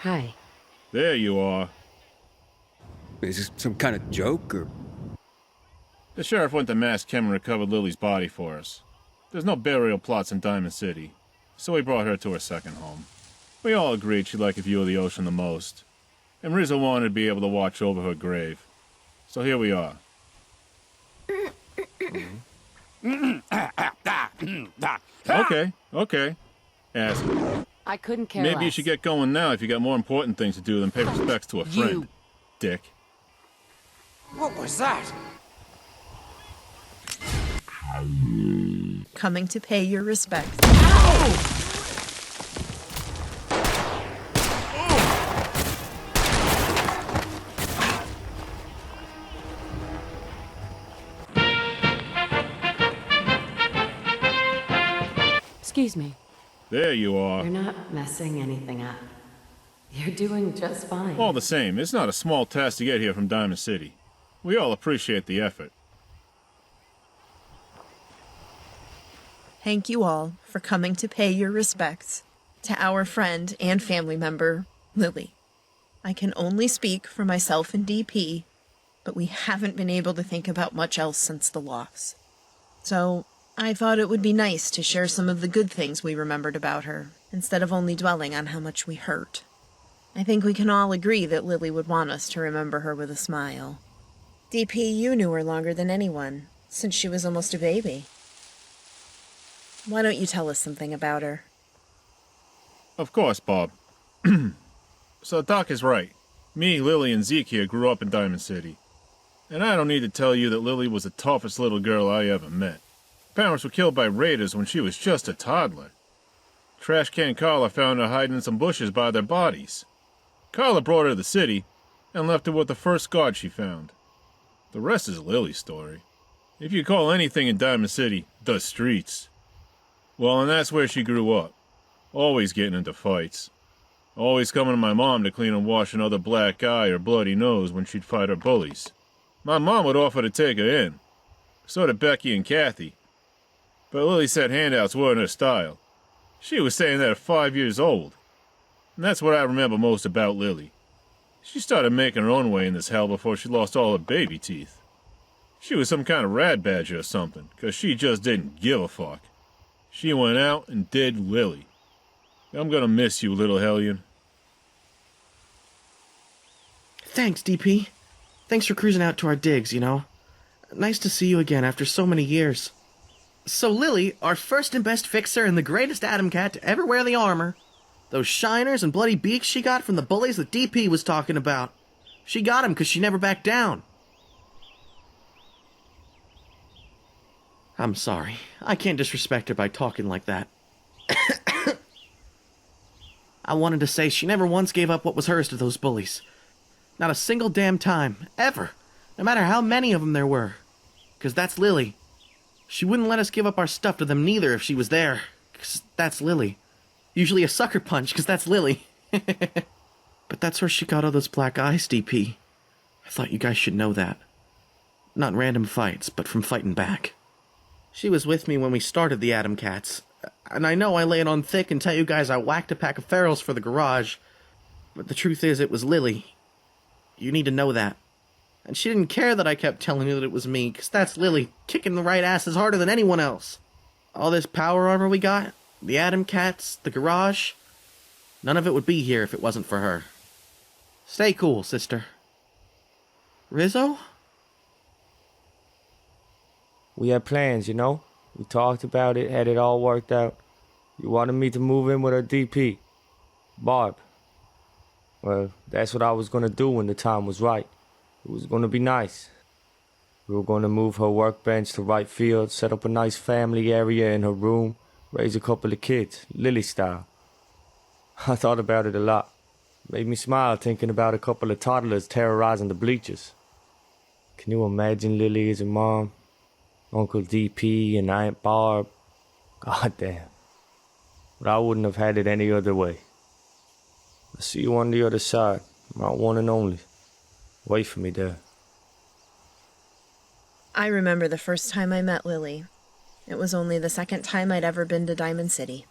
Hi. There you are. Is this some kind of joke, or...? The sheriff went to Mass Chem and recovered Lily's body for us. There's no burial plots in Diamond City, so we brought her to her second home. We all agreed she'd like a view of the ocean the most, and Rizzo wanted to be able to watch over her grave. So here we are. Okay. Ask her. I couldn't care Maybe less. you should get going now if you got more important things to do than pay respects to a friend. Dick. What was that? Coming to pay your respects. Excuse me. There you are. You're not messing anything up. You're doing just fine. All the same, it's not a small task to get here from Diamond City. We all appreciate the effort. Thank you all for coming to pay your respects to our friend and family member, Lily. I can only speak for myself and DP, but we haven't been able to think about much else since the loss. So I thought it would be nice to share some of the good things we remembered about her, instead of only dwelling on how much we hurt. I think we can all agree that Lily would want us to remember her with a smile. DP, you knew her longer than anyone, since she was almost a baby. Why don't you tell us something about her? Of course, Bob. So Doc is right. Me, Lily, and Zeke here grew up in Diamond City. And I don't need to tell you that Lily was the toughest little girl I ever met. Parents were killed by raiders when she was just a toddler. Trash can Carla found her hiding in some bushes by their bodies. Carla brought her to the city and left her with the first guard she found. The rest is Lily's story. If you call anything in Diamond City the streets. Well, and that's where she grew up. Always getting into fights. Always coming to my mom to clean and wash another black eye or bloody nose when she'd fight her bullies. My mom would offer to take her in. So did Becky and Kathy. But Lily said handouts weren't her style. She was saying that at 5 years old. And that's what I remember most about Lily. She started making her own way in this hell before she lost all her baby teeth. She was some kind of rad badger or something, 'cause she just didn't give a fuck. She went out and did Lily. I'm gonna miss you, little hellion. Thanks, DP. Thanks for cruising out to our digs, you know. Nice to see you again after so many years. So Lily, our first and best fixer and the greatest Atom Cat to ever wear the armor. Those shiners and bloody beaks she got from the bullies that DP was talking about. She got them because she never backed down. I'm sorry. I can't disrespect her by talking like that. I wanted to say she never once gave up what was hers to those bullies. Not a single damn time, ever. No matter how many of them there were. 'Cause that's Lily. She wouldn't let us give up our stuff to them neither if she was there. 'Cause that's Lily. Usually a sucker punch, 'cause that's Lily. But that's where she got all those black eyes, DP. I thought you guys should know that. Not random fights, but from fighting back. She was with me when we started the Atom Cats. And I know I lay it on thick and tell you guys I whacked a pack of ferals for the garage. But the truth is, it was Lily. You need to know that. And she didn't care that I kept telling you that it was me, 'cause that's Lily, kicking the right asses harder than anyone else. All this power armor we got, the Atom Cats, the garage, none of it would be here if it wasn't for her. Stay cool, sister. Rizzo? We had plans, you know? We talked about it, had it all worked out. You wanted me to move in with her DP. Barb. Well, that's what I was gonna do when the time was right. It was gonna be nice. We were gonna move her workbench to right field, set up a nice family area in her room, raise a couple of kids, Lily style. I thought about it a lot. Made me smile thinking about a couple of toddlers terrorizing the bleachers. Can you imagine Lily as a mom? Uncle DP and Aunt Barb? God damn. But I wouldn't have had it any other way. I'll see you on the other side, my one and only. Wait for me there. I remember the first time I met Lily. It was only the second time I'd ever been to Diamond City.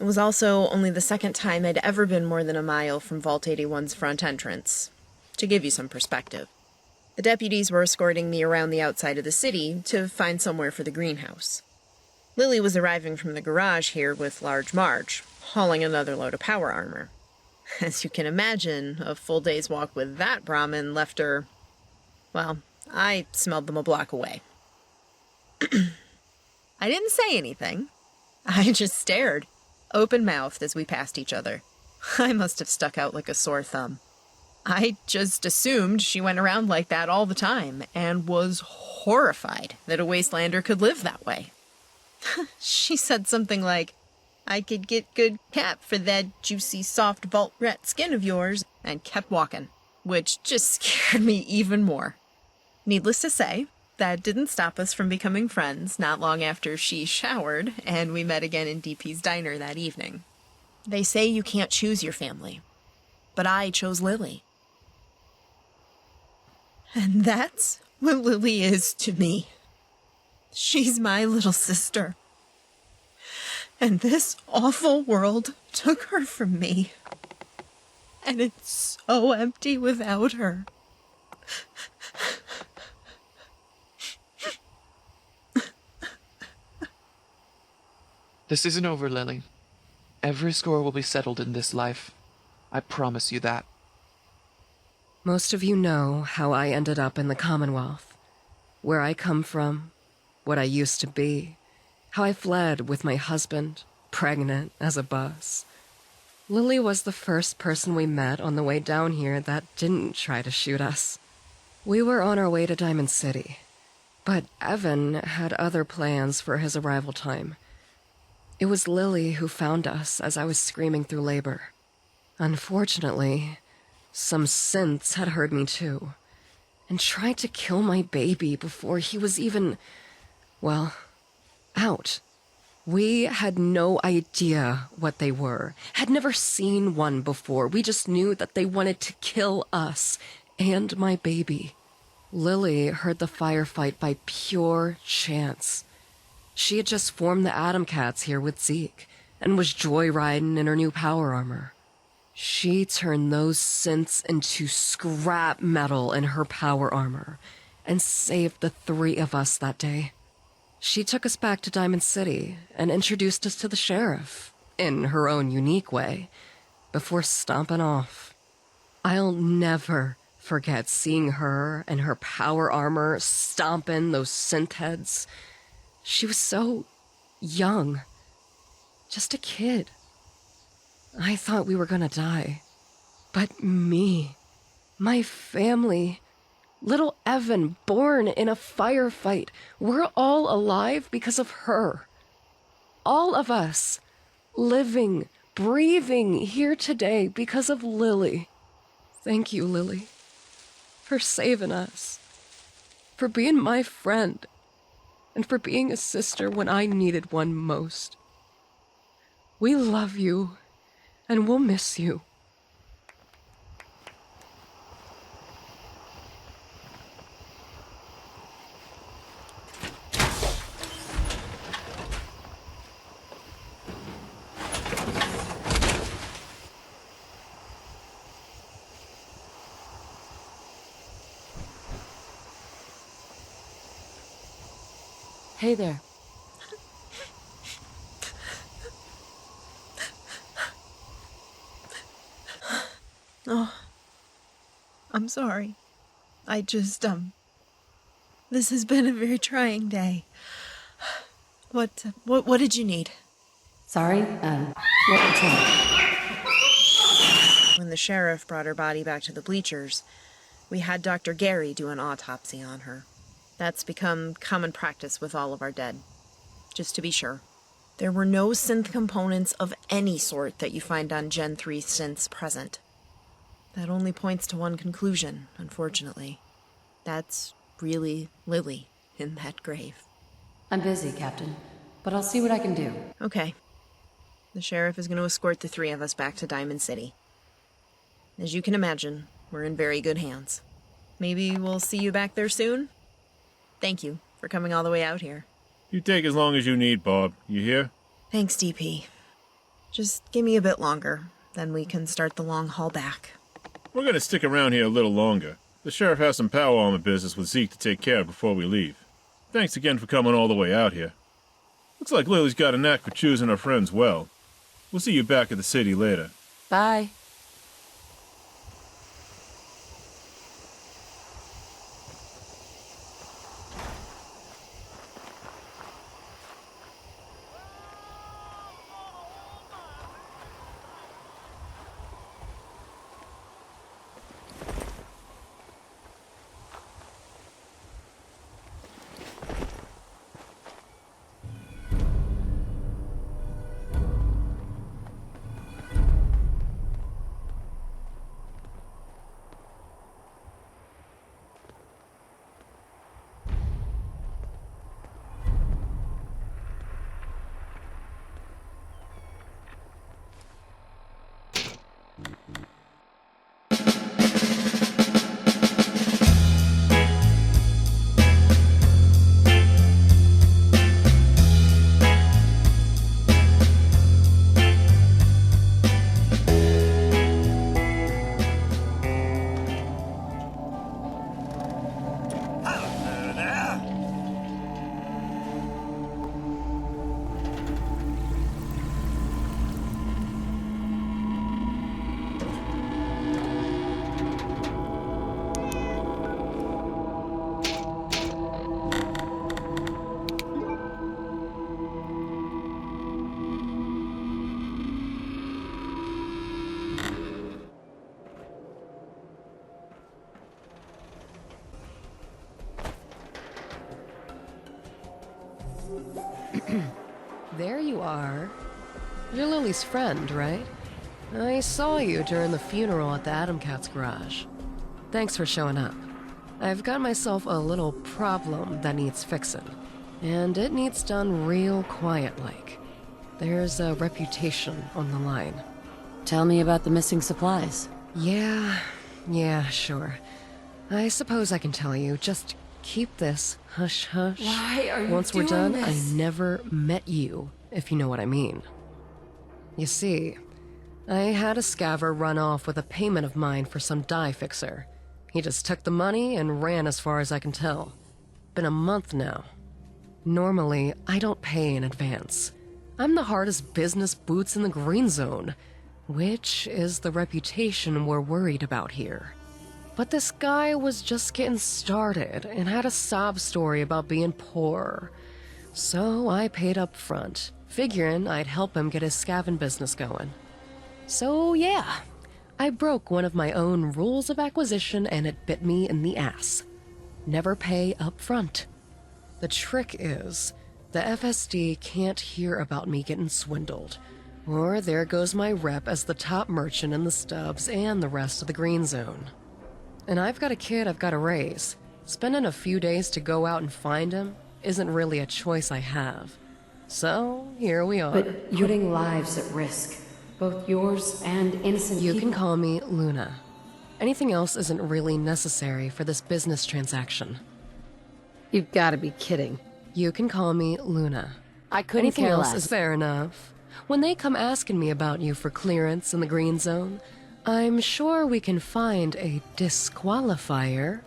It was also only the second time I'd ever been more than a mile from Vault 81's front entrance. To give you some perspective, the deputies were escorting me around the outside of the city to find somewhere for the greenhouse. Lily was arriving from the garage here with Large Marge, hauling another load of power armor. As you can imagine, a full day's walk with that Brahmin left her... well, I smelled them a block away. I didn't say anything. I just stared, open-mouthed, as we passed each other. I must have stuck out like a sore thumb. I just assumed she went around like that all the time, and was horrified that a wastelander could live that way. She said something like, "I could get good cap for that juicy, soft vault rat skin of yours," and kept walking, which just scared me even more. Needless to say, that didn't stop us from becoming friends not long after she showered, and we met again in DP's diner that evening. They say you can't choose your family, but I chose Lily. And that's what Lily is to me. She's my little sister. And this awful world took her from me. And it's so empty without her. This isn't over, Lily. Every score will be settled in this life. I promise you that. Most of you know how I ended up in the Commonwealth. Where I come from, what I used to be, how I fled with my husband, pregnant as a bus. Lily was the first person we met on the way down here that didn't try to shoot us. We were on our way to Diamond City, but Evan had other plans for his arrival time. It was Lily who found us as I was screaming through labor. Unfortunately, some synths had heard me too, and tried to kill my baby before he was even, well, out. We had no idea what they were, had never seen one before. We just knew that they wanted to kill us and my baby. Lily heard the firefight by pure chance. She had just formed the Atom Cats here with Zeke, and was joyriding in her new power armor. She turned those synths into scrap metal in her power armor, and saved the three of us that day. She took us back to Diamond City, and introduced us to the sheriff, in her own unique way, before stomping off. I'll never forget seeing her and her power armor stomping those synth heads. She was so young. Just a kid. I thought we were gonna die. But me, my family, little Evan, born in a firefight, we're all alive because of her. All of us, living, breathing here today because of Lily. Thank you, Lily, for saving us, for being my friend, and for being a sister when I needed one most. We love you, and we'll miss you. Hey there. Oh, I'm sorry. I just, this has been a very trying day. What did you need? Sorry, what's up? When the sheriff brought her body back to the Bleachers, we had Dr. Gary do an autopsy on her. That's become common practice with all of our dead. Just to be sure. There were no synth components of any sort that you find on Gen 3 synths present. That only points to one conclusion, unfortunately. That's really Lily in that grave. I'm busy, Captain, but I'll see what I can do. Okay. The sheriff is going to escort the three of us back to Diamond City. As you can imagine, we're in very good hands. Maybe we'll see you back there soon? Thank you for coming all the way out here. You take as long as you need, Bob. You hear? Thanks, DP. Just give me a bit longer, then we can start the long haul back. We're gonna stick around here a little longer. The sheriff has some power armor business with Zeke to take care of before we leave. Thanks again for coming all the way out here. Looks like Lily's got a knack for choosing her friends well. We'll see you back at the city later. Bye. There you are. You're Lily's friend, right? I saw you during the funeral at the Atom Cat's garage. Thanks for showing up. I've got myself a little problem that needs fixing. And it needs done real quiet-like. There's a reputation on the line. Tell me about the missing supplies. Yeah, sure. I suppose I can tell you. Just keep this hush-hush. Why are you Once we're doing done, this? I never met you, if you know what I mean. You see, I had a scaver run off with a payment of mine for some dye fixer. He just took the money and ran as far as I can tell. Been a month now. Normally, I don't pay in advance. I'm the hardest business boots in the green zone, which is the reputation we're worried about here. But this guy was just getting started and had a sob story about being poor. So I paid up front, figuring I'd help him get his scavenging business going. So yeah, I broke one of my own rules of acquisition and it bit me in the ass. Never pay up front. The trick is, the FSD can't hear about me getting swindled. Or there goes my rep as the top merchant in the stubs and the rest of the green zone. And I've got a kid I've got to raise. Spending a few days to go out and find him isn't really a choice I have. So, here we are. But you're putting lives at risk. Both yours and innocent You people. can call me Luna. Anything else isn't really necessary for this business transaction. You've got to be kidding. You can call me Luna. I couldn't Anything care else less. is fair enough. When they come asking me about you for clearance in the green zone, I'm sure we can find a disqualifier,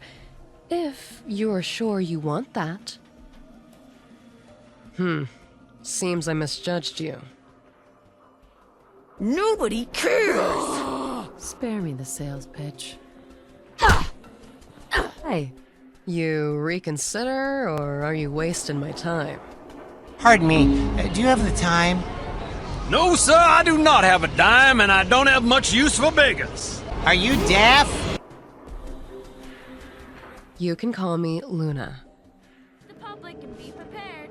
if you're sure you want that. Seems I misjudged you. Nobody cares! Spare me the sales pitch. Hey, You reconsider, or are you wasting my time? Pardon me, do you have the time? No, sir, I do not have a dime, and I don't have much use for beggars. Are you deaf? You can call me Luna. The public can be prepared.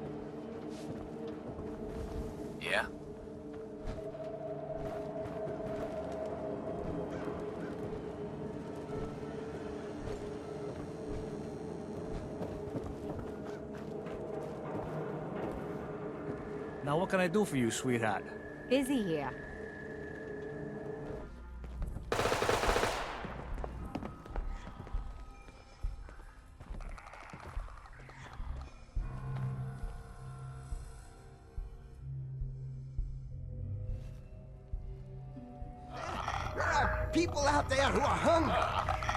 Yeah? Now what can I do for you, sweetheart? Busy here. people out there who are hungry.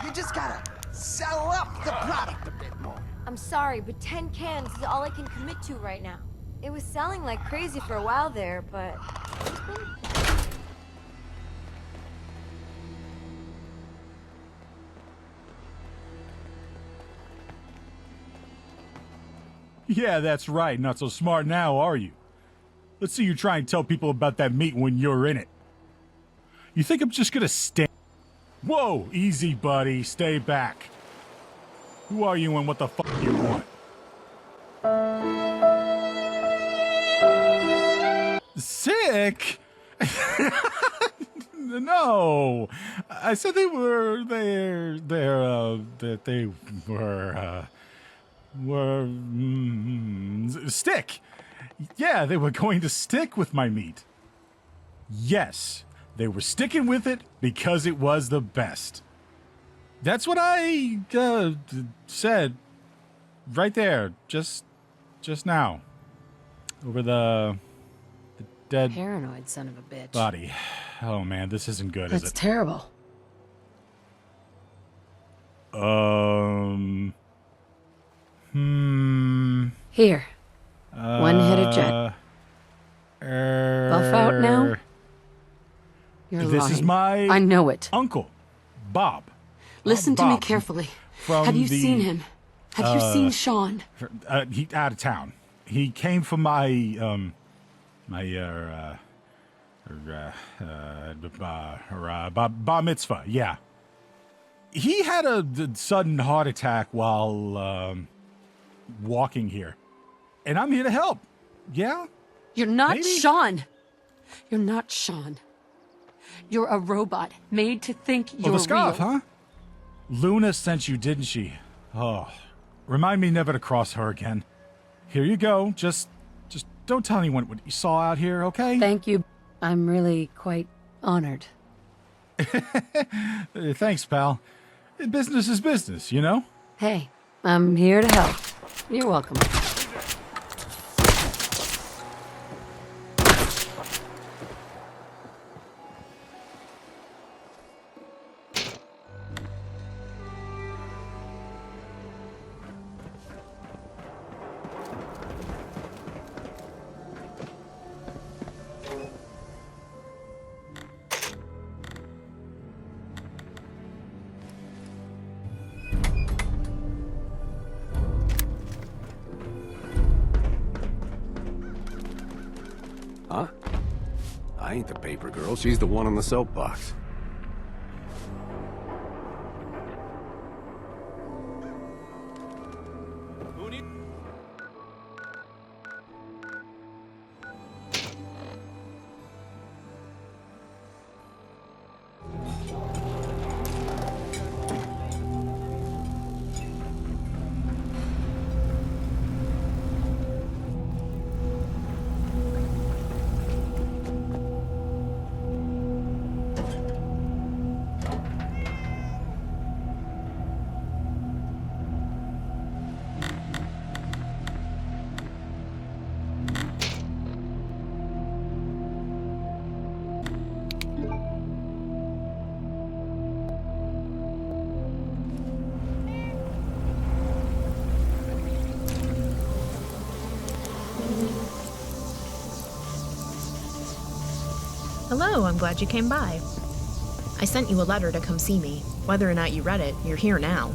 You just gotta sell up the product a bit more. I'm sorry, but 10 cans is all I can commit to right now. It was selling like crazy for a while there, but... Yeah, that's right. Not so smart now, are you? Let's see you try and tell people about that meat when you're in it. You think I'm just gonna stand... Whoa, easy, buddy. Stay back. Who are you and what the fuck do you want? Sick? No. I said they were... stick. Yeah, they were going to stick with my meat. Yes, they were sticking with it because it was the best. That's what I said right there, just now, over the dead Paranoid son of a bitch. body. Oh man, this isn't good, is it? That's terrible. Here. One-headed jet. Buff out now? You're This lying. is my I know it. uncle, Bob. Listen to me Bob, carefully. from Have you the, seen him? Have you seen Sean? He out of town. He came for my bar mitzvah. Yeah. He had a sudden heart attack while walking here, and I'm here to help. Yeah. You're not Maybe. Sean. You're not Sean. You're a robot made to think you're the scarf, real. huh? Luna sent you, didn't she? Oh, remind me never to cross her again. Here you go. Just don't tell anyone what you saw out here, okay? Thank you. I'm really quite honored. Thanks, pal. Business is business, you know? Hey, I'm here to help. You're welcome. Huh? I ain't the paper girl. She's the one on the soapbox. Hello, I'm glad you came by. I sent you a letter to come see me. Whether or not you read it, you're here now.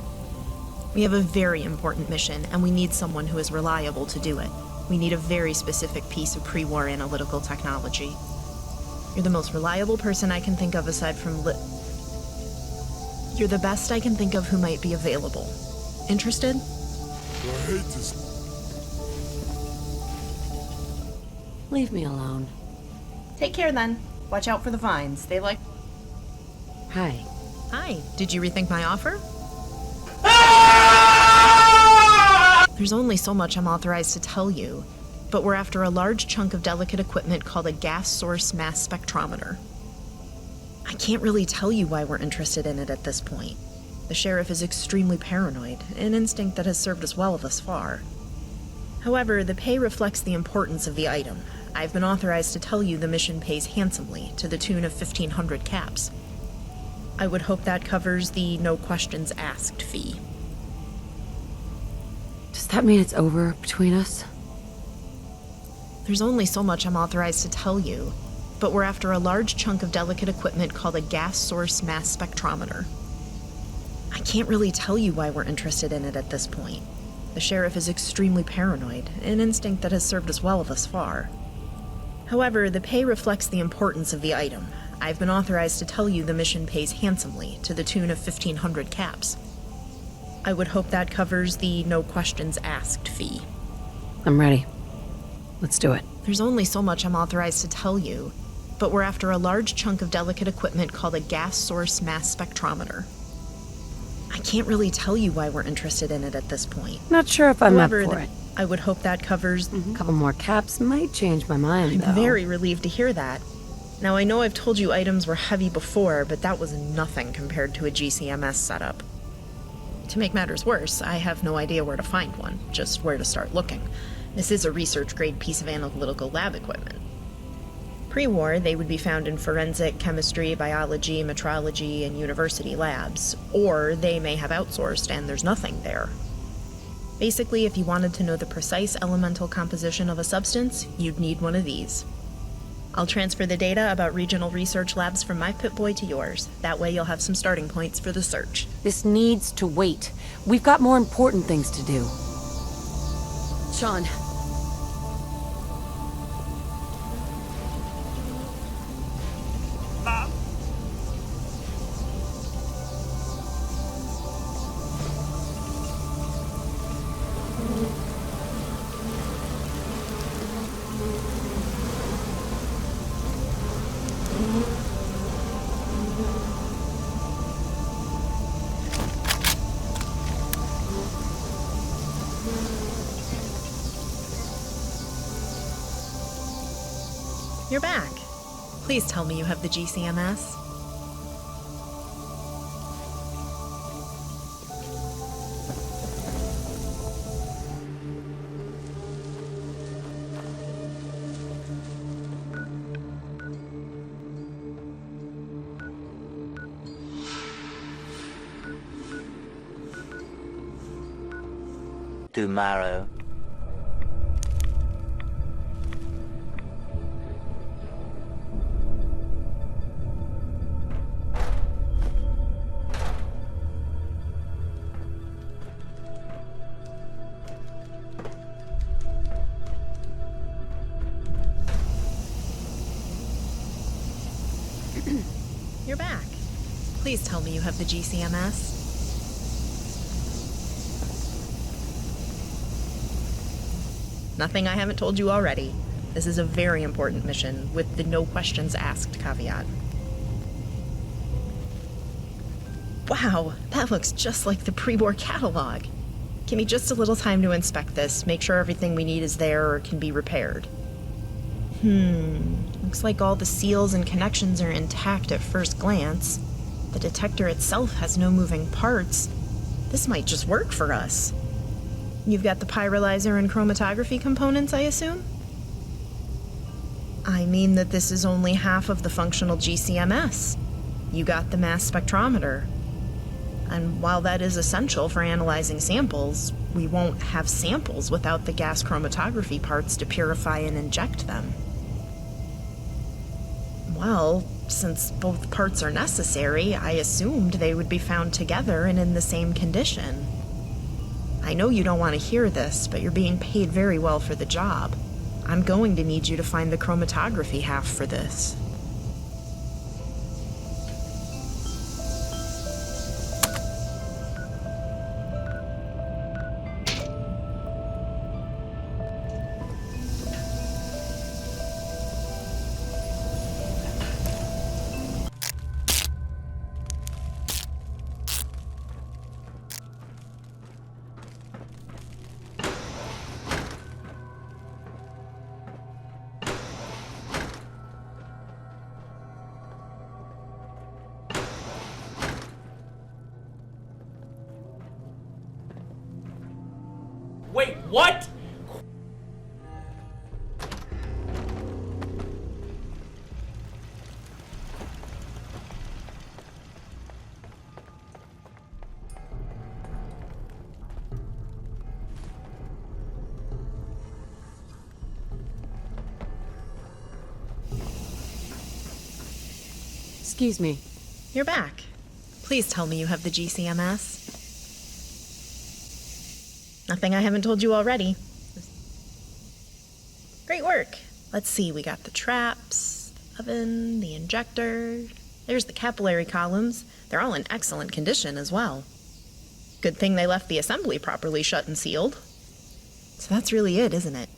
We have a very important mission, and we need someone who is reliable to do it. We need a very specific piece of pre-war analytical technology. You're the most reliable person I can think of aside from You're the best I can think of who might be available. Interested? I hate this. Leave me alone. Take care then. Watch out for the vines. They like... Hi. Hi. Did you rethink my offer? There's only so much I'm authorized to tell you, but we're after a large chunk of delicate equipment called a gas source mass spectrometer. I can't really tell you why we're interested in it at this point. The sheriff is extremely paranoid, an instinct that has served us well thus far. However, the pay reflects the importance of the item. I've been authorized to tell you the mission pays handsomely, to the tune of 1,500 caps. I would hope that covers the no questions asked fee. Does that mean it's over between us? There's only so much I'm authorized to tell you, but we're after a large chunk of delicate equipment called a gas source mass spectrometer. I can't really tell you why we're interested in it at this point. The sheriff is extremely paranoid, an instinct that has served us well thus far. However, the pay reflects the importance of the item. I've been authorized to tell you the mission pays handsomely, to the tune of 1,500 caps. I would hope that covers the no questions asked fee. I'm ready. Let's do it. There's only so much I'm authorized to tell you, but we're after a large chunk of delicate equipment called a gas source mass spectrometer. I can't really tell you why we're interested in it at this point. Not sure if I'm However, up for it. I would hope that covers... A couple more caps might change my mind, I'm though. very relieved to hear that. Now, I know I've told you items were heavy before, but that was nothing compared to a GCMS setup. To make matters worse, I have no idea where to find one, just where to start looking. This is a research-grade piece of analytical lab equipment. Pre-war, they would be found in forensic, chemistry, biology, metrology, and university labs, or they may have outsourced and there's nothing there. Basically, if you wanted to know the precise elemental composition of a substance, you'd need one of these. I'll transfer the data about regional research labs from my Pip-Boy to yours. That way you'll have some starting points for the search. This needs to wait. We've got more important things to do. Sean. You're back. Please tell me you have the GCMS. Tomorrow. You're back. Please tell me you have the GCMS. Nothing I haven't told you already. This is a very important mission, with the no questions asked caveat. Wow, that looks just like the pre-war catalog. Give me just a little time to inspect this, make sure everything we need is there or can be repaired. Looks like all the seals and connections are intact at first glance. The detector itself has no moving parts. This might just work for us. You've got the pyrolyzer and chromatography components, I assume? I mean that this is only half of the functional GCMS. You got the mass spectrometer. And while that is essential for analyzing samples, we won't have samples without the gas chromatography parts to purify and inject them. Well, since both parts are necessary, I assumed they would be found together and in the same condition. I know you don't want to hear this, but you're being paid very well for the job. I'm going to need you to find the chromatography half for this. Wait, what? Excuse me. You're back. Please tell me you have the GCMS. Nothing I haven't told you already. Great work. Let's see, we got the traps, the oven, the injector. There's the capillary columns. They're all in excellent condition as well. Good thing they left the assembly properly shut and sealed. So that's really it, isn't it?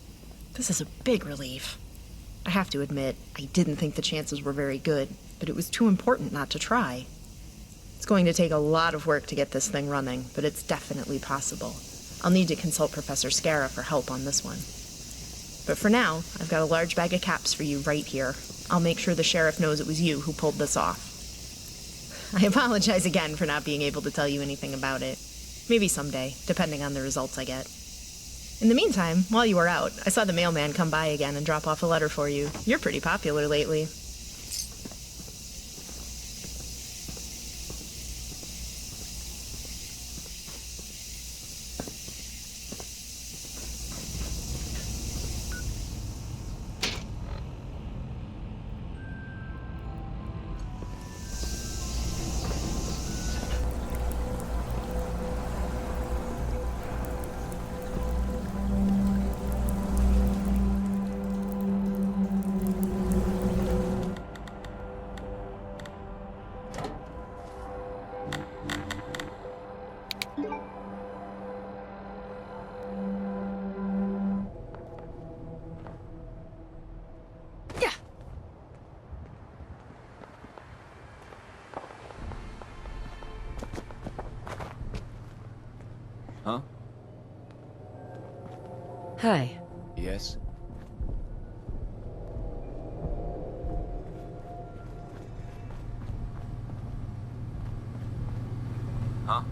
This is a big relief. I have to admit, I didn't think the chances were very good, but it was too important not to try. It's going to take a lot of work to get this thing running, but it's definitely possible. I'll need to consult Professor Scara for help on this one. But for now, I've got a large bag of caps for you right here. I'll make sure the sheriff knows it was you who pulled this off. I apologize again for not being able to tell you anything about it. Maybe someday, depending on the results I get. In the meantime, while you were out, I saw the mailman come by again and drop off a letter for you. You're pretty popular lately. Huh? Hi. Yes? Huh?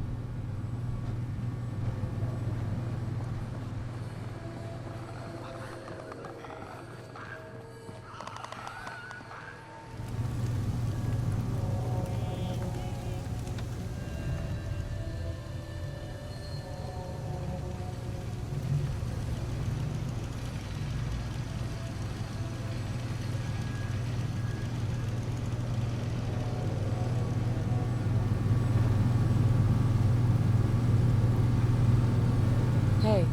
Hey.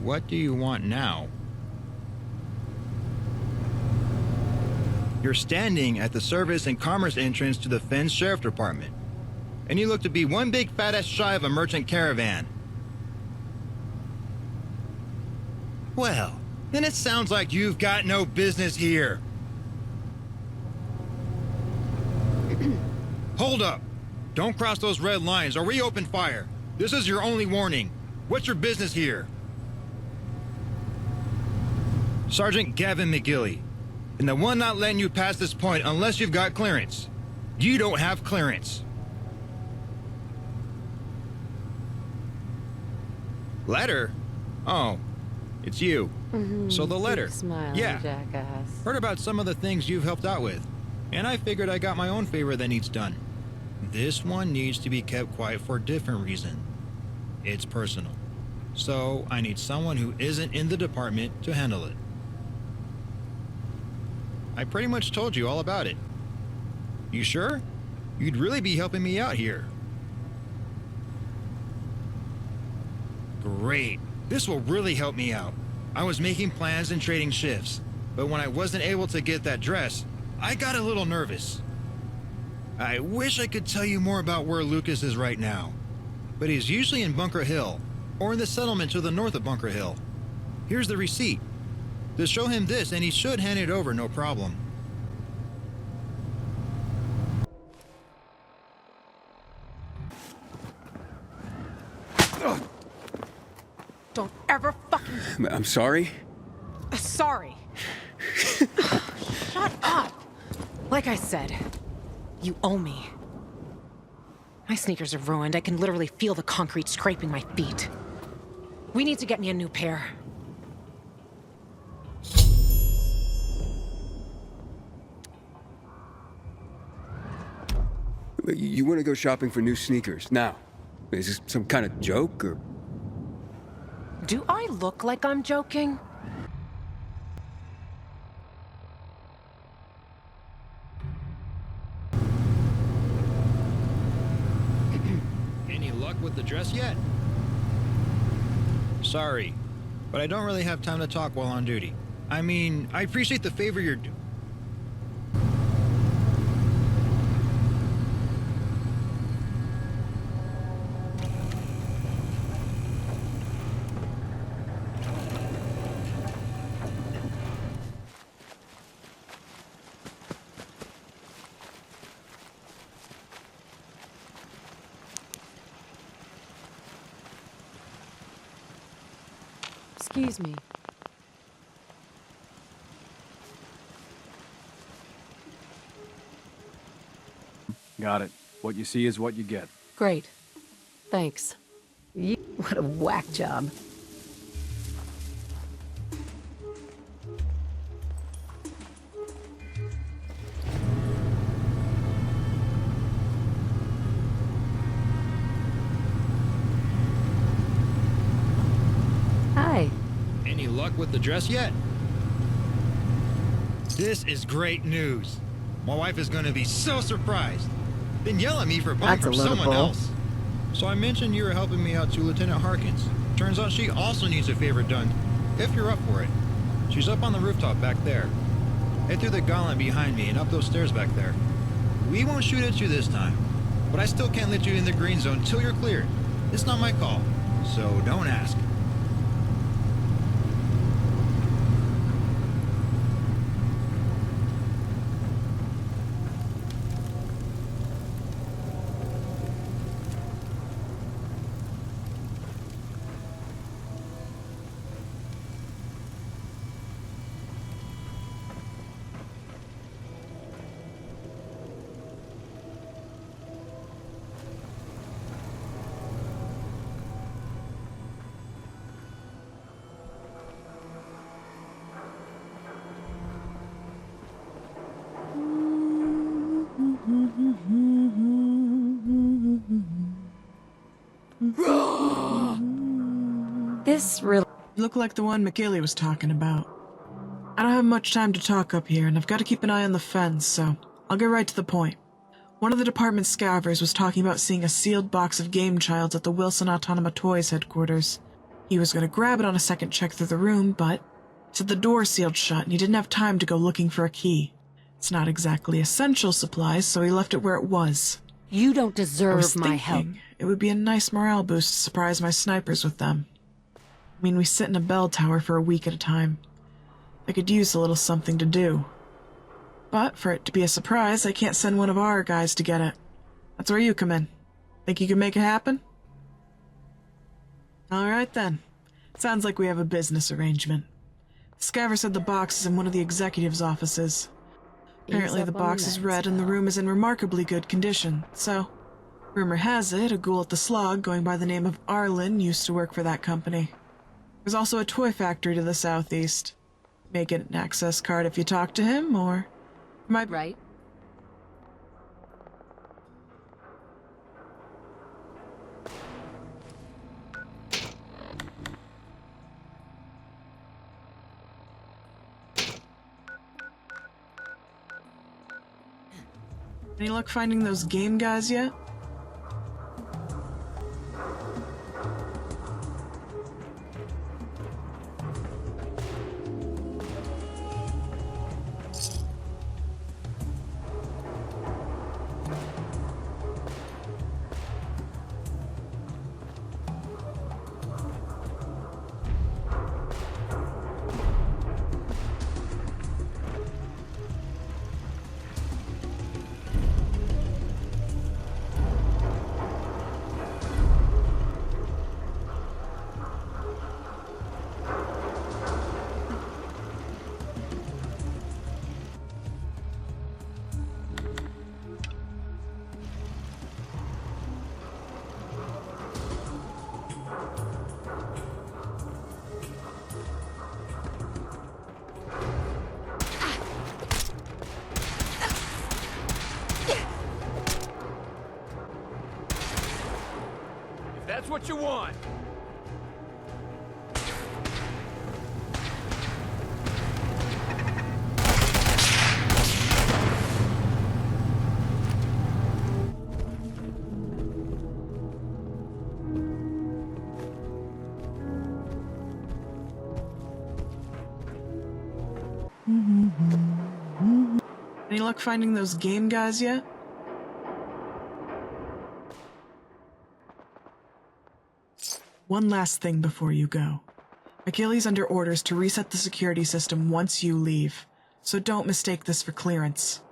What do you want now? You're standing at the Service and Commerce entrance to the Fens Sheriff Department, and you look to be one big fat ass shy of a merchant caravan. Well, then it sounds like you've got no business here. Hold up. Don't cross those red lines or we open fire. This is your only warning. What's your business here? Sergeant Gavin McGilly, and the one not letting you pass this point unless you've got clearance. You don't have clearance. Letter? Oh, it's you. So the letter. Yeah. Jackass. Heard about some of the things you've helped out with, and I figured I got my own favor that needs done. This one needs to be kept quiet for a different reason. It's personal. So I need someone who isn't in the department to handle it. I pretty much told you all about it. You sure? You'd really be helping me out here. Great. This will really help me out. I was making plans and trading shifts, but when I wasn't able to get that dress, I got a little nervous. I wish I could tell you more about where Lucas is right now, but he's usually in Bunker Hill, or in the settlement to the north of Bunker Hill. Here's the receipt. Just show him this and he should hand it over, no problem. Don't ever fucking... I'm sorry? Sorry. Shut up. Like I said, you owe me. My sneakers are ruined. I can literally feel the concrete scraping my feet. We need to get me a new pair. You want to go shopping for new sneakers now? Is this some kind of joke, or...? Do I look like I'm joking? luck with the dress yet? Sorry, but I don't really have time to talk while on duty. I mean, I appreciate the favor you're doing. Excuse me. Got it. What you see is what you get. Great. Thanks. What a whack job. Hi. Any luck with the dress yet? This is great news. My wife is going to be so surprised. Then yell at me for buying from someone else. So I mentioned you were helping me out to Lieutenant Harkins. Turns out she also needs a favor done, if you're up for it. She's up on the rooftop back there. Head through the gauntlet behind me and up those stairs back there. We won't shoot at you this time, but I still can't let you in the green zone until you're cleared. It's not my call, so don't ask. This really... You look like the one McKaylee was talking about. I don't have much time to talk up here, and I've got to keep an eye on the fence, so I'll get right to the point. One of the department's scavvers was talking about seeing a sealed box of game childs at the Wilson Autonoma Toys headquarters. He was going to grab it on a second check through the room, but said the door sealed shut and he didn't have time to go looking for a key. It's not exactly essential supplies, so he left it where it was. You don't deserve my help. It would be a nice morale boost to surprise my snipers with them. I mean, we sit in a bell tower for a week at a time. I could use a little something to do. But for it to be a surprise, I can't send one of our guys to get it. That's where you come in. Think you can make it happen? Alright then. Sounds like we have a business arrangement. Scaver said the box is in one of the executive's offices. Apparently the box is red and the room is in remarkably good condition, so... Rumor has it, a ghoul at the slog going by the name of Arlen used to work for that company. There's also a toy factory to the southeast. May get an access card if you talk to him, or... Might... Right. Any luck finding those game guys yet? That's what you want. Any luck finding those game guys yet? One last thing before you go. Achilles under orders to reset the security system once you leave, so don't mistake this for clearance.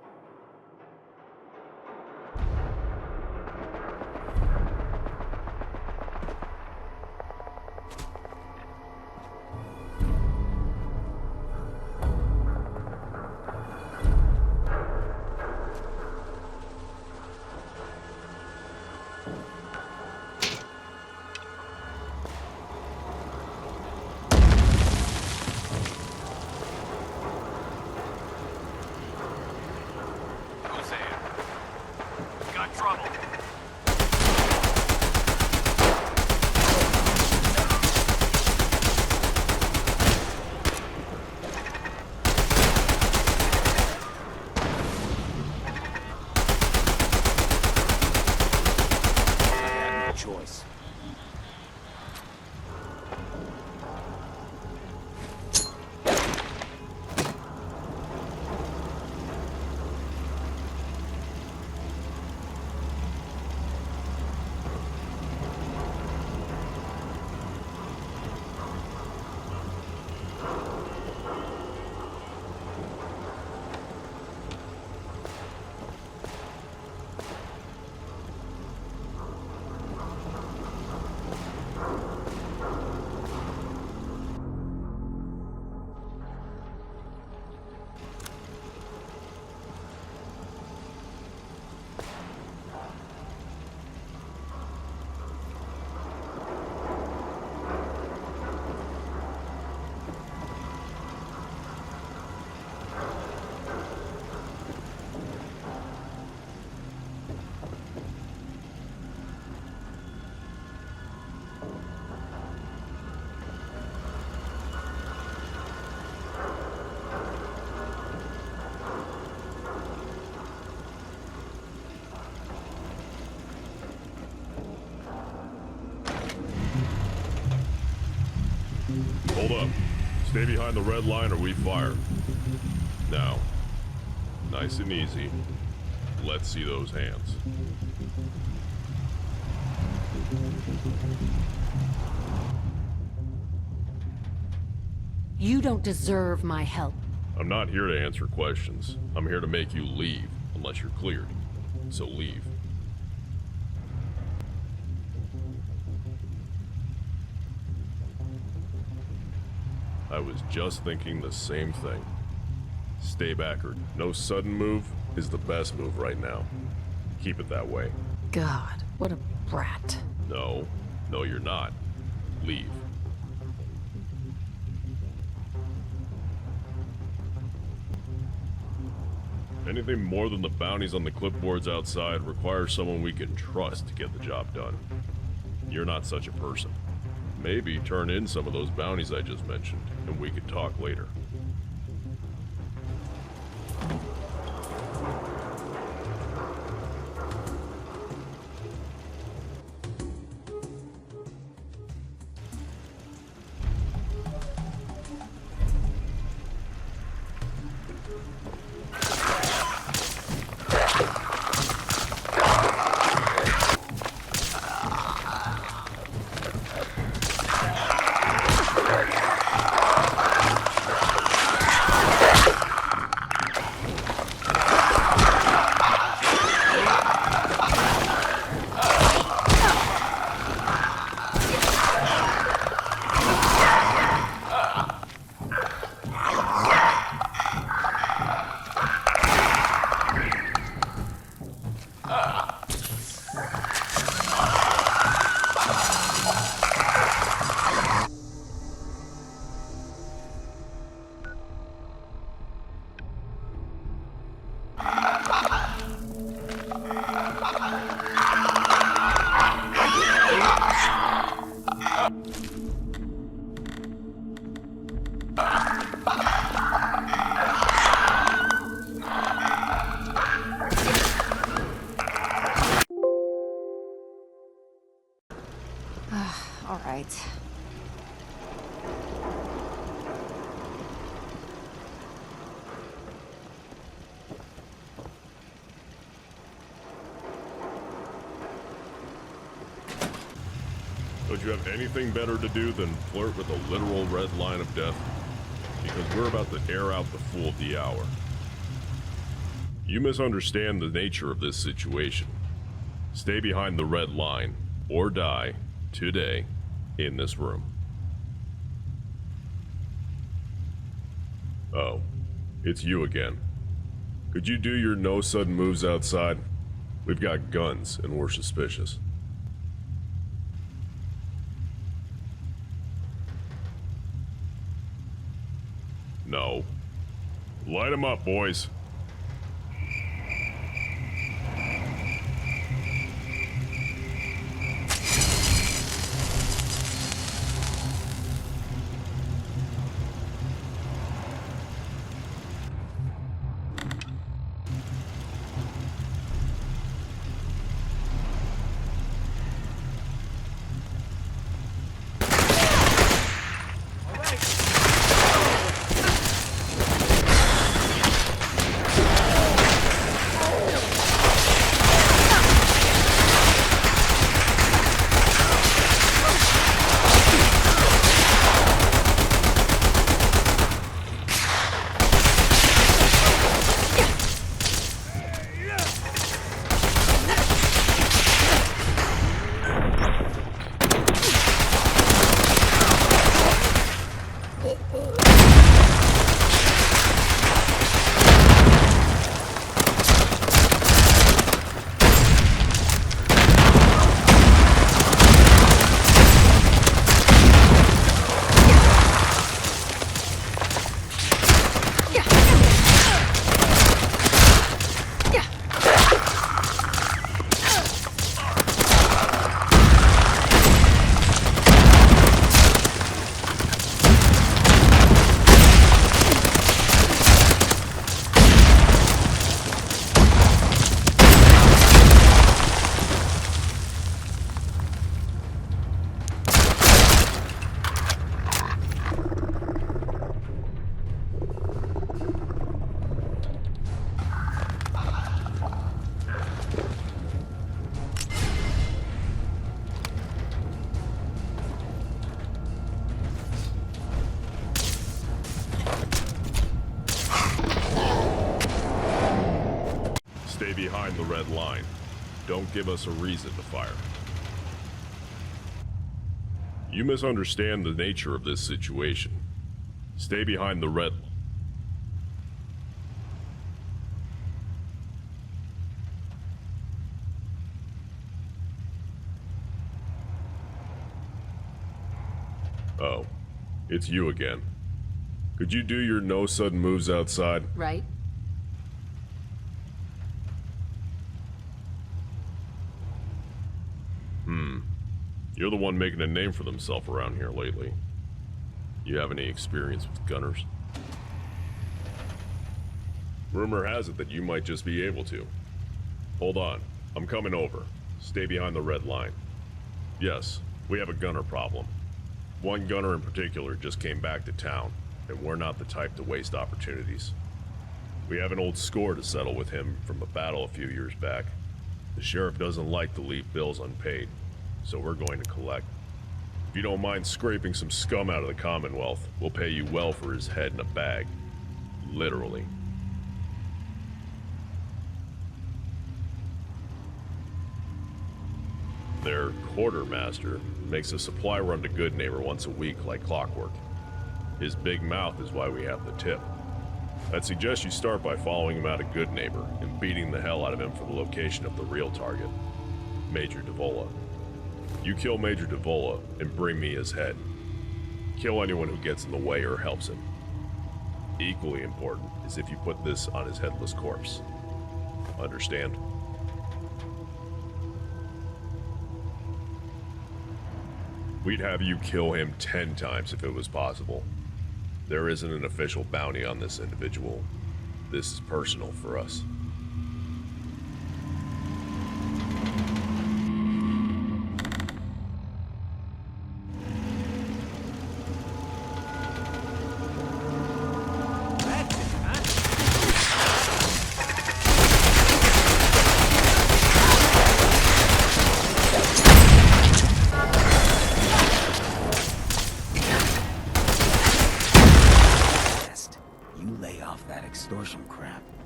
Hold up. Stay behind the red line or we fire. Now, nice and easy. Let's see those hands. You don't deserve my help. I'm not here to answer questions. I'm here to make you leave, unless you're cleared. So leave. I was just thinking the same thing. Stay backward. No sudden move is the best move right now. Keep it that way. God, what a brat. No, you're not. Leave. Anything more than the bounties on the clipboards outside requires someone we can trust to get the job done. You're not such a person. Maybe turn in some of those bounties I just mentioned, and we can talk later. All right. Don't you have anything better to do than flirt with a literal red line of death? Because we're about to air out the fool of the hour. You misunderstand the nature of this situation. Stay behind the red line, or die, today, in this room. Oh, it's you again. Could you do your no sudden moves outside? We've got guns, and we're suspicious. No. Light 'em up, boys. Stay behind the red line. Don't give us a reason to fire. You misunderstand the nature of this situation. Stay behind the red line. Oh, it's you again. Could you do your no sudden moves outside? Right. You're the one making a name for themselves around here lately. You have any experience with gunners? Rumor has it that you might just be able to. Hold on, I'm coming over. Stay behind the red line. Yes, we have a gunner problem. One gunner in particular just came back to town, and we're not the type to waste opportunities. We have an old score to settle with him from a battle a few years back. The sheriff doesn't like to leave bills unpaid, so we're going to collect. If you don't mind scraping some scum out of the Commonwealth, we'll pay you well for his head in a bag. Literally. Their quartermaster makes a supply run to Good Neighbor once a week like clockwork. His big mouth is why we have the tip. I'd suggest you start by following him out of Good Neighbor and beating the hell out of him for the location of the real target, Major Devola. You kill Major Devola and bring me his head. Kill anyone who gets in the way or helps him. Equally important is if you put this on his headless corpse. Understand? We'd have you kill him 10 times if it was possible. There isn't an official bounty on this individual. This is personal for us.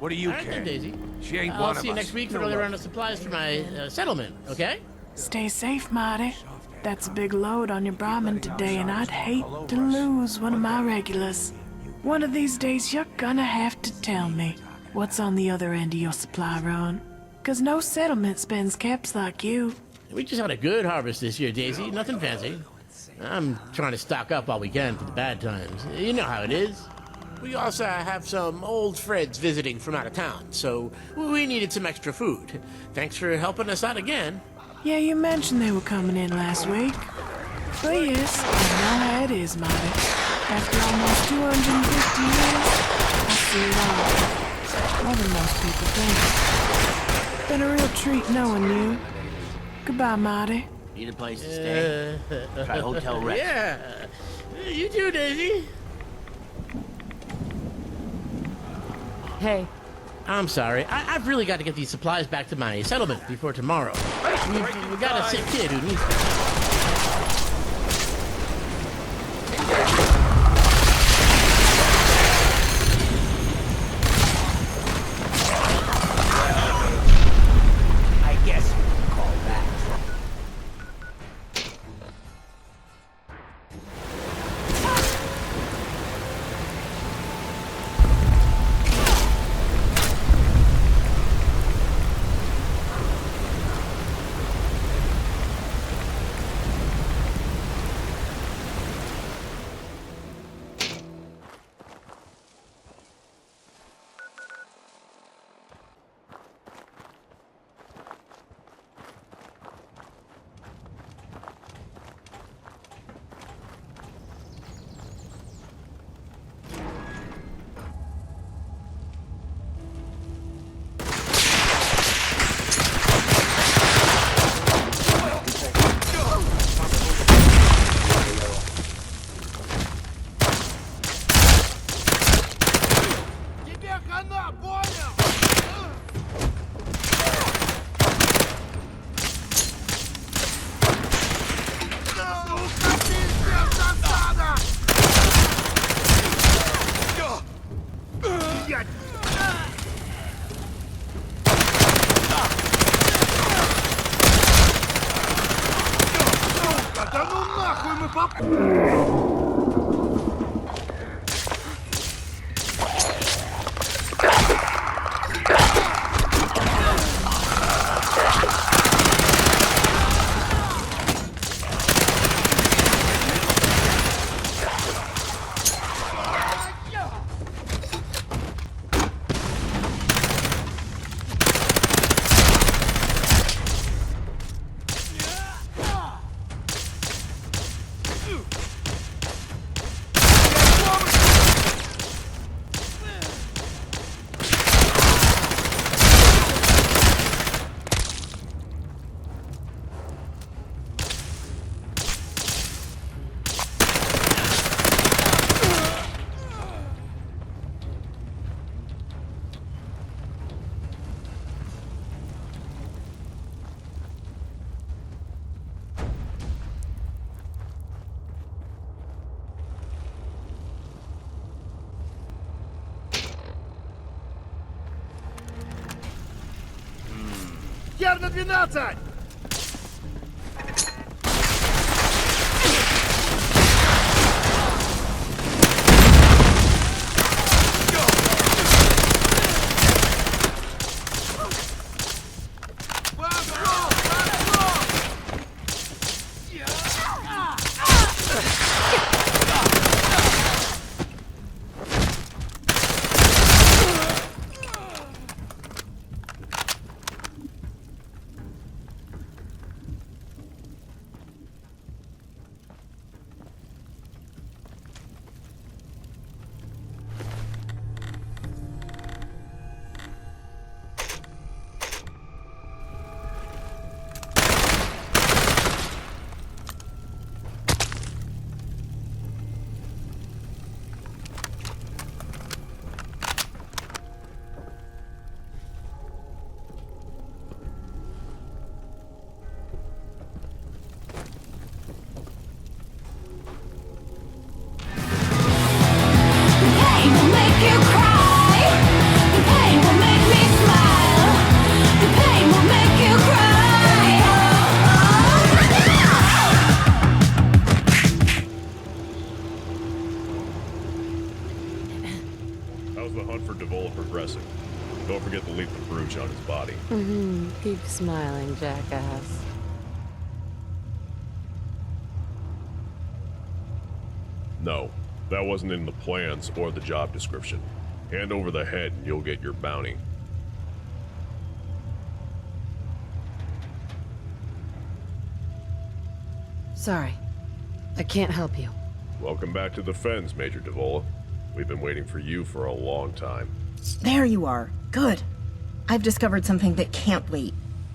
What do you All right, care? then, Daisy. She ain't I'll one of see you us. next week for another round of supplies for my settlement, okay? Stay safe, Marty. That's a big load on your brahmin today, and I'd hate to lose one of my regulars. One of these days, you're gonna have to tell me what's on the other end of your supply run. 'Cause no settlement spends caps like you. We just had a good harvest this year, Daisy. Nothing fancy. I'm trying to stock up all we can for the bad times. You know how it is. We also have some old friends visiting from out of town, so we needed some extra food. Thanks for helping us out again. Yeah, you mentioned they were coming in last week. But yes, I know how it is, Marty. After almost 250 years, I see it all. More than most people think. Been a real treat knowing you. Goodbye, Marty. Need a place to stay? Try Hotel Rex. Yeah. You too, Daisy. Hey. I'm sorry. I've really got to get these supplies back to my settlement before tomorrow. We've got a sick kid who needs them. I guess you can call that. Явно 12! for DeVola Progressive. Don't forget to leave the brooch on his body. Keep smiling, jackass. No, that wasn't in the plans or the job description. Hand over the head and you'll get your bounty. Sorry. I can't help you. Welcome back to the Fens, Major DeVola. We've been waiting for you for a long time. There you are. Good. I've discovered something that can't wait.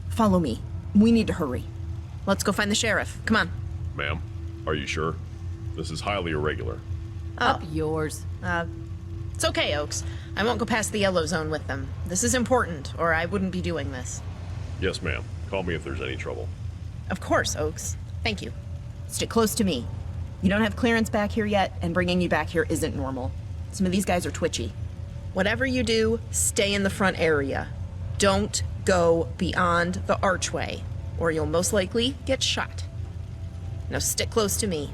Follow me. We need to hurry. Let's go find the sheriff. Come on. Ma'am, are you sure? This is highly irregular. Up yours. It's okay, Oaks. I won't go past the yellow zone with them. This is important, or I wouldn't be doing this. Yes, ma'am. Call me if there's any trouble. Of course, Oaks. Thank you. Stick close to me. You don't have clearance back here yet, and bringing you back here isn't normal. Some of these guys are twitchy. Whatever you do, stay in the front area. Don't go beyond the archway, or you'll most likely get shot. Now stick close to me.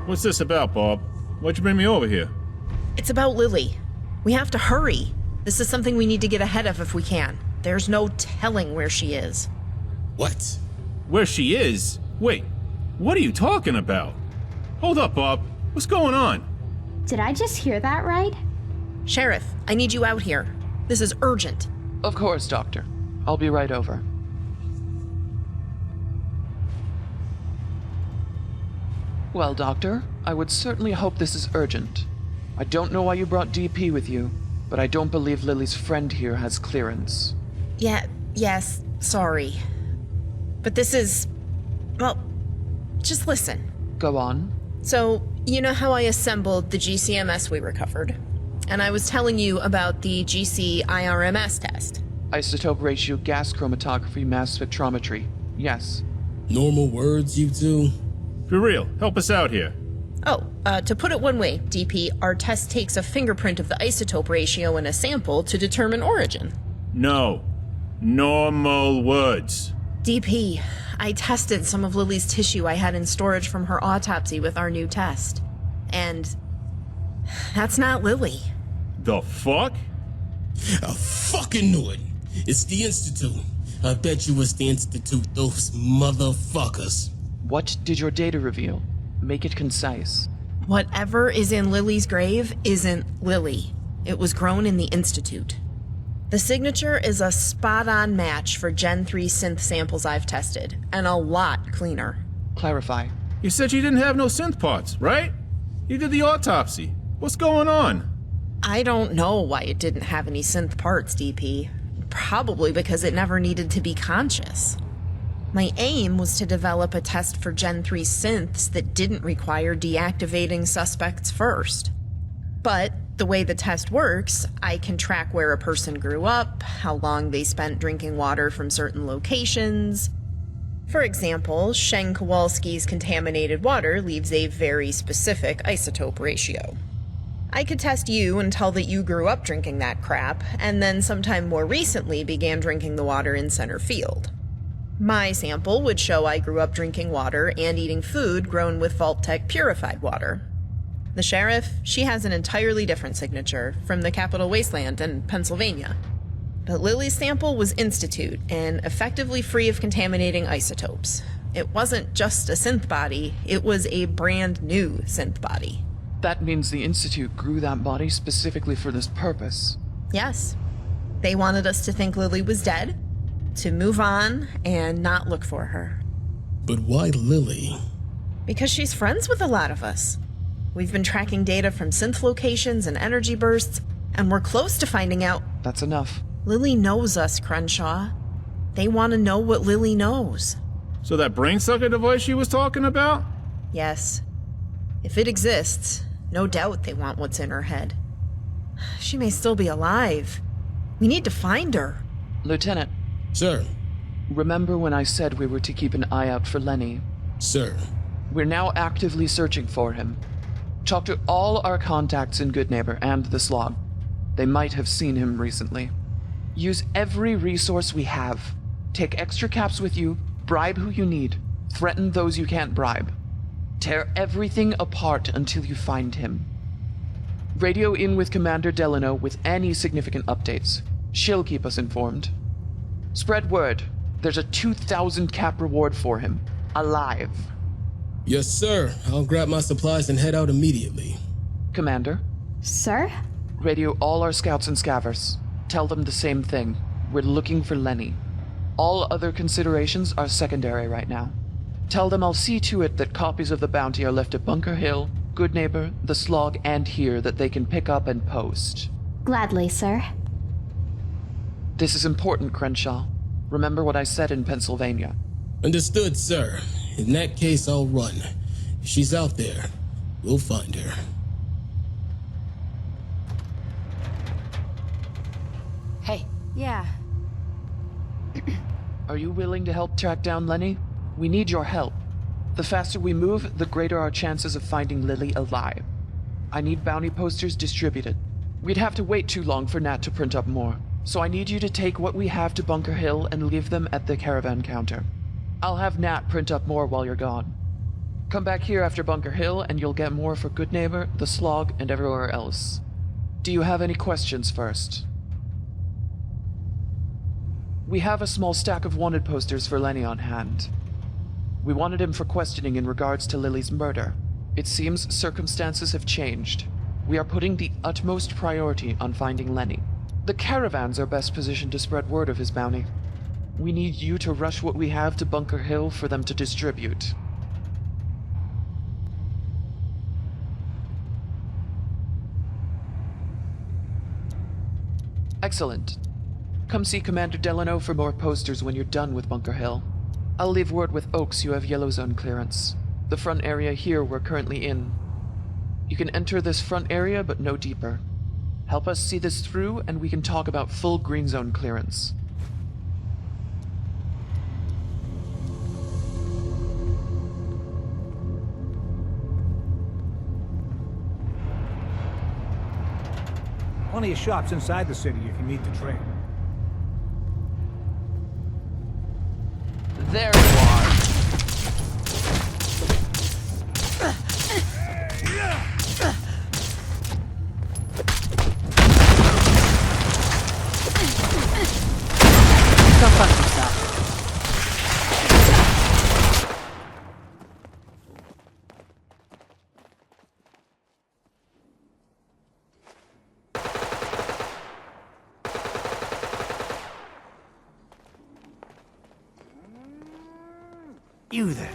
What's this about, Bob? Why'd you bring me over here? It's about Lily. We have to hurry. This is something we need to get ahead of if we can. There's no telling where she is. What? Where she is? Wait, what are you talking about? Hold up, Bob. What's going on? Did I just hear that right? Sheriff, I need you out here. This is urgent. Of course, Doctor. I'll be right over. Well, Doctor, I would certainly hope this is urgent. I don't know why you brought DP with you, but I don't believe Lily's friend here has clearance. Yes, sorry. But this is... well, just listen. Go on. So, you know how I assembled the GCMS we recovered? And I was telling you about the GC IRMS test. Isotope ratio gas chromatography mass spectrometry. Yes. Normal words, you two? For real, help us out here. Oh, to put it one way, DP, our test takes a fingerprint of the isotope ratio in a sample to determine origin. No. Normal words. DP, I tested some of Lily's tissue I had in storage from her autopsy with our new test. And that's not Lily. The fuck? I fucking knew it. It's the Institute. I bet you it's the Institute, those motherfuckers. What did your data reveal? Make it concise. Whatever is in Lily's grave isn't Lily. It was grown in the Institute. The signature is a spot-on match for Gen 3 synth samples I've tested, and a lot cleaner. Clarify. You said you didn't have no synth parts, right? You did the autopsy. What's going on? I don't know why it didn't have any synth parts, DP. Probably because it never needed to be conscious. My aim was to develop a test for Gen 3 synths that didn't require deactivating suspects first. But the way the test works, I can track where a person grew up, how long they spent drinking water from certain locations. For example, Sheng Kowalski's contaminated water leaves a very specific isotope ratio. I could test you and tell that you grew up drinking that crap, and then sometime more recently began drinking the water in center field. My sample would show I grew up drinking water and eating food grown with Vault-Tec purified water. The sheriff, she has an entirely different signature, from the Capital Wasteland in Pennsylvania. But Lily's sample was Institute and effectively free of contaminating isotopes. It wasn't just a synth body, it was a brand new synth body. That means the Institute grew that body specifically for this purpose. Yes. They wanted us to think Lily was dead, to move on and not look for her. But why Lily? Because she's friends with a lot of us. We've been tracking data from synth locations and energy bursts, and we're close to finding out. That's enough. Lily knows us, Crenshaw. They want to know what Lily knows. So that brain sucker device she was talking about? Yes. If it exists, no doubt they want what's in her head. She may still be alive. We need to find her. Lieutenant. Sir. Remember when I said we were to keep an eye out for Lenny? Sir. We're now actively searching for him. Talk to all our contacts in Goodneighbor and the Slog. They might have seen him recently. Use every resource we have. Take extra caps with you, bribe who you need, threaten those you can't bribe. Tear everything apart until you find him. Radio in with Commander Delano with any significant updates. She'll keep us informed. Spread word. There's a 2,000 cap reward for him. Alive. Yes, sir. I'll grab my supplies and head out immediately. Commander? Sir? Radio all our scouts and scavvers. Tell them the same thing. We're looking for Lenny. All other considerations are secondary right now. Tell them I'll see to it that copies of the bounty are left at Bunker Hill, Good Neighbor, the Slog, and here that they can pick up and post. Gladly, sir. This is important, Crenshaw. Remember what I said in Pennsylvania. Understood, sir. In that case, I'll run. If she's out there, we'll find her. Hey. Yeah. Are you willing to help track down Lenny? We need your help. The faster we move, the greater our chances of finding Lily alive. I need bounty posters distributed. We'd have to wait too long for Nat to print up more, so I need you to take what we have to Bunker Hill and leave them at the caravan counter. I'll have Nat print up more while you're gone. Come back here after Bunker Hill and you'll get more for Good Neighbor, the Slog, and everywhere else. Do you have any questions first? We have a small stack of wanted posters for Lenny on hand. We wanted him for questioning in regards to Lily's murder. It seems circumstances have changed. We are putting the utmost priority on finding Lenny. The caravans are best positioned to spread word of his bounty. We need you to rush what we have to Bunker Hill for them to distribute. Excellent. Come see Commander Delano for more posters when you're done with Bunker Hill. I'll leave word with Oaks you have yellow zone clearance. The front area here we're currently in. You can enter this front area, but no deeper. Help us see this through, and we can talk about full green zone clearance. Plenty of shops inside the city if you need to trade. There you are. Go fuck yourself. You there.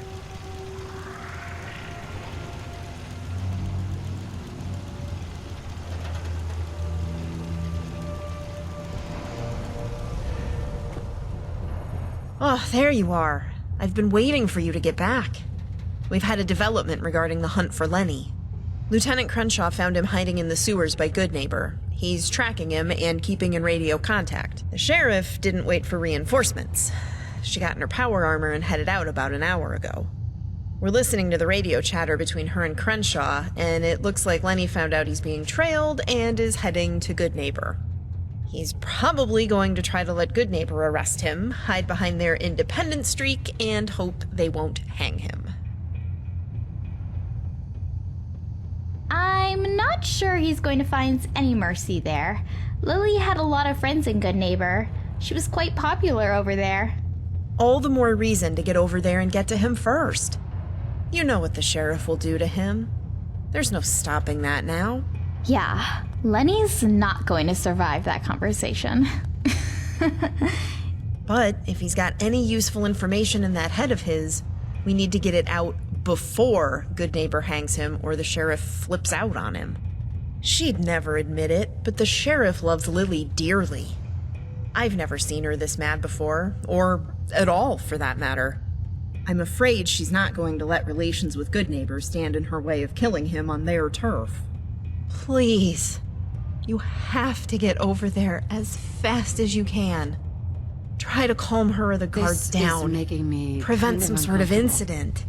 Oh, there you are. I've been waiting for you to get back. We've had a development regarding the hunt for Lenny. Lieutenant Crenshaw found him hiding in the sewers by Good Neighbor. He's tracking him and keeping in radio contact. The sheriff didn't wait for reinforcements. She got in her power armor and headed out about an hour ago. We're listening to the radio chatter between her and Crenshaw, and it looks like Lenny found out he's being trailed and is heading to Good Neighbor. He's probably going to try to let Good Neighbor arrest him, hide behind their independent streak, and hope they won't hang him. I'm not sure he's going to find any mercy there. Lily had a lot of friends in Good Neighbor. She was quite popular over there. All the more reason to get over there and get to him first. You know what the sheriff will do to him. There's no stopping that now. Yeah, Lenny's not going to survive that conversation. But if he's got any useful information in that head of his, we need to get it out before Good Neighbor hangs him or the sheriff flips out on him. She'd never admit it, but the sheriff loves Lily dearly. I've never seen her this mad before, or at all for that matter. I'm afraid she's not going to let relations with Good Neighbor stand in her way of killing him on their turf. Please, you have to get over there as fast as you can. Try to calm her or the guards This down. is making me Prevent kind some sort of uncomfortable. incident.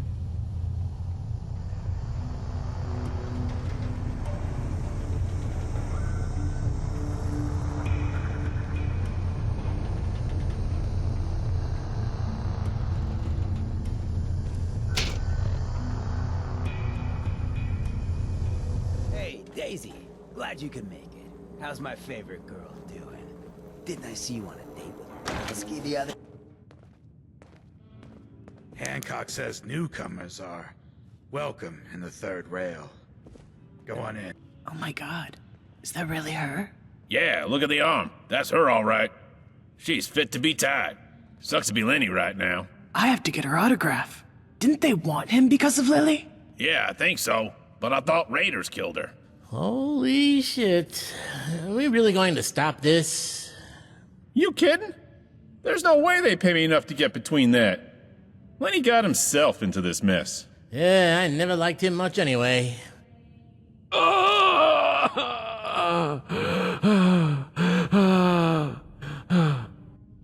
glad you could make it. How's my favorite girl doing? Didn't I see you on a date with Whiskey the other? Hancock says newcomers are welcome in the third rail. Go on in. Oh my god. Is that really her? Yeah, look at the arm. That's her all right. She's fit to be tied. Sucks to be Lenny right now. I have to get her autograph. Didn't they want him because of Lily? Yeah, I think so. But I thought Raiders killed her. Holy shit. Are we really going to stop this? You kidding? There's no way they pay me enough to get between that. Lenny got himself into this mess. Yeah, I never liked him much anyway.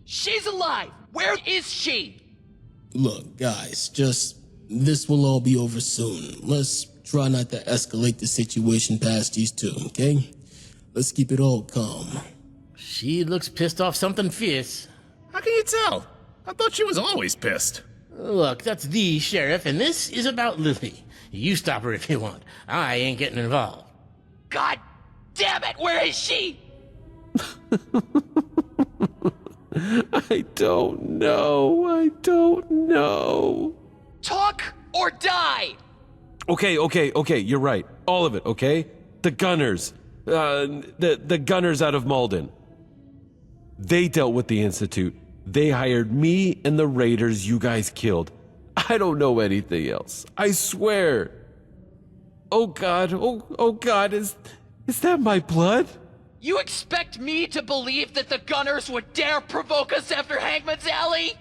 She's alive! Where is she? Look, guys, this will all be over soon. Let's try not to escalate the situation past these two, okay? Let's keep it all calm. She looks pissed off something fierce. How can you tell? I thought she was always pissed. Look, that's the sheriff, and this is about Lily. You stop her if you want. I ain't getting involved. God damn it, where is she? I don't know. Talk or die! Okay, you're right. All of it, okay? The gunners. The gunners out of Malden. They dealt with the Institute. They hired me and the Raiders you guys killed. I don't know anything else. I swear. Oh God, oh God, is that my blood? You expect me to believe that the gunners would dare provoke us after Hangman's Alley?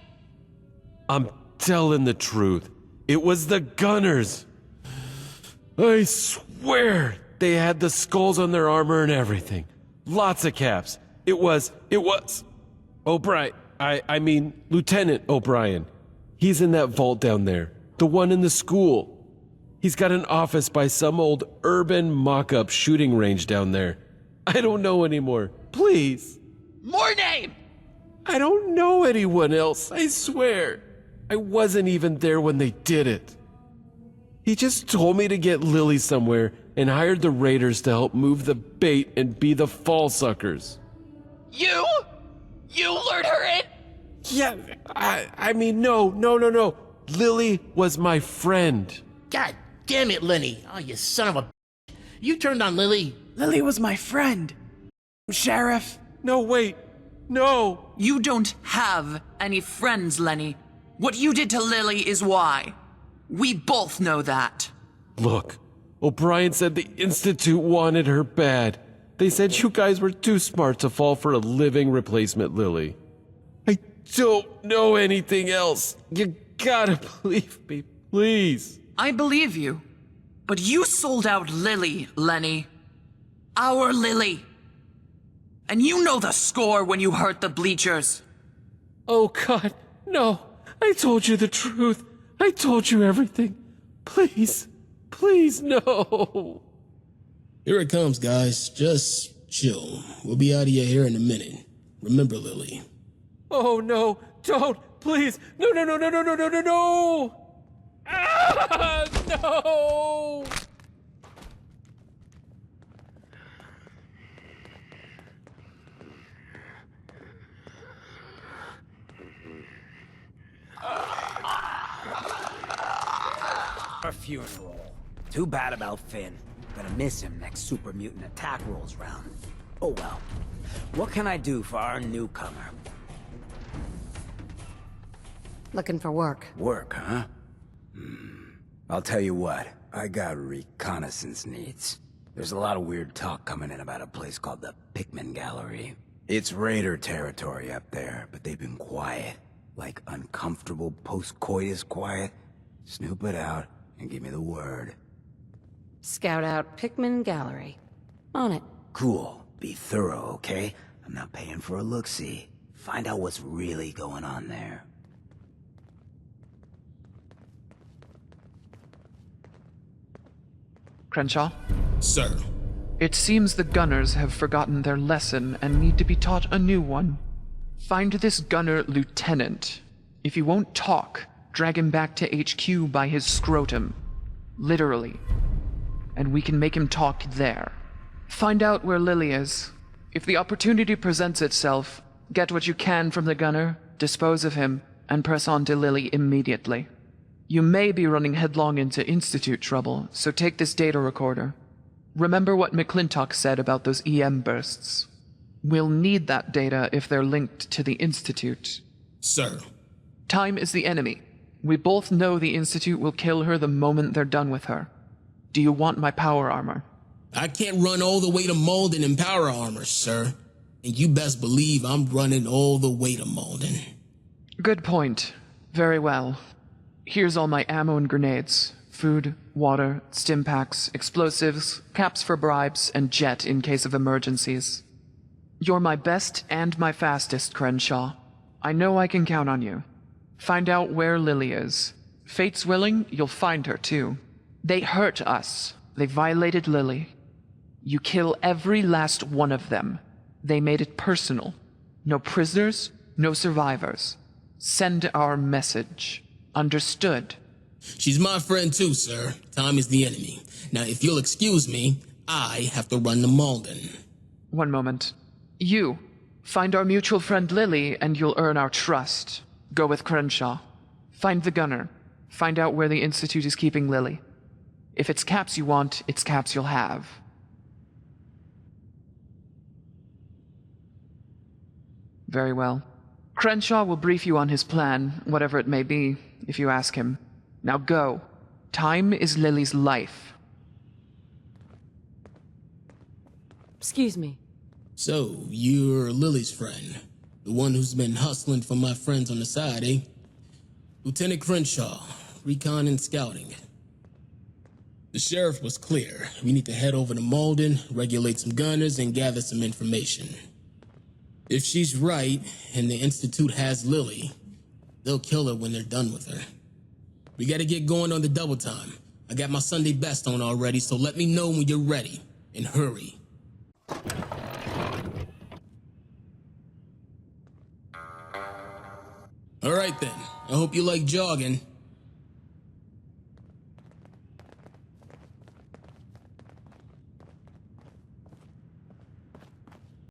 I'm telling the truth. It was the gunners. I swear they had the skulls on their armor and everything. Lots of caps. It was O'Brien. I mean, Lieutenant O'Brien. He's in that vault down there. The one in the school. He's got an office by some old urban mock-up shooting range down there. I don't know anymore. Please. More name! I don't know anyone else, I swear. I wasn't even there when they did it. He just told me to get Lily somewhere and hired the Raiders to help move the bait and be the fall suckers. You? You lured her in? Yeah, I mean, no. Lily was my friend. God damn it, Lenny. Oh, you son of a... You turned on Lily. Lily was my friend. Sheriff. No, wait. No. You don't have any friends, Lenny. What you did to Lily is why. We both know that. Look, O'Brien said the Institute wanted her bad. They said you guys were too smart to fall for a living replacement Lily. I don't know anything else. You gotta believe me, please. I believe you. But you sold out Lily, Lenny. Our Lily. And you know the score when you hurt the Bleachers. Oh God, no. I told you the truth. I told you everything. Please, no. Here it comes, guys. Just chill. We'll be out of your hair in a minute. Remember, Lily. Oh no, don't, please. No. Ah, no. A funeral. Too bad about Finn. Gonna miss him next super mutant attack rolls round. Oh well. What can I do for our newcomer? Looking for work. Work, huh? I'll tell you what. I got reconnaissance needs. There's a lot of weird talk coming in about a place called the Pikmin Gallery. It's Raider territory up there, but they've been quiet. Like uncomfortable post-coitus quiet. Snoop it out and give me the word. Scout out Pikmin Gallery. On it. Cool. Be thorough, okay? I'm not paying for a look-see. Find out what's really going on there. Crenshaw? Sir. It seems the gunners have forgotten their lesson and need to be taught a new one. Find this gunner lieutenant. If he won't talk, drag him back to HQ by his scrotum. Literally. And we can make him talk there. Find out where Lily is. If the opportunity presents itself, get what you can from the gunner, dispose of him, and press on to Lily immediately. You may be running headlong into Institute trouble, so take this data recorder. Remember what McClintock said about those EM bursts. We'll need that data if they're linked to the Institute. Sir. Time is the enemy. We both know the Institute will kill her the moment they're done with her. Do you want my power armor? I can't run all the way to Malden in power armor, sir. And you best believe I'm running all the way to Malden. Good point. Very well. Here's all my ammo and grenades. Food, water, stim packs, explosives, caps for bribes, and jet in case of emergencies. You're my best and my fastest, Crenshaw. I know I can count on you. Find out where Lily is. Fate's willing, you'll find her too. They hurt us. They violated Lily. You kill every last one of them. They made it personal. No prisoners, no survivors. Send our message. Understood? She's my friend too, sir. Time is the enemy. Now, if you'll excuse me, I have to run to Malden. One moment. You. Find our mutual friend Lily, and you'll earn our trust. Go with Crenshaw. Find the gunner. Find out where the Institute is keeping Lily. If it's caps you want, it's caps you'll have. Very well. Crenshaw will brief you on his plan, whatever it may be, if you ask him. Now go. Time is Lily's life. Excuse me. So, you're Lily's friend. The one who's been hustling for my friends on the side, eh? Lieutenant Crenshaw, recon and scouting. The sheriff was clear. We need to head over to Malden, regulate some gunners, and gather some information. If she's right, and the Institute has Lily, they'll kill her when they're done with her. We gotta get going on the double time. I got my Sunday best on already, so let me know when you're ready. And hurry. Alright then, I hope you like jogging.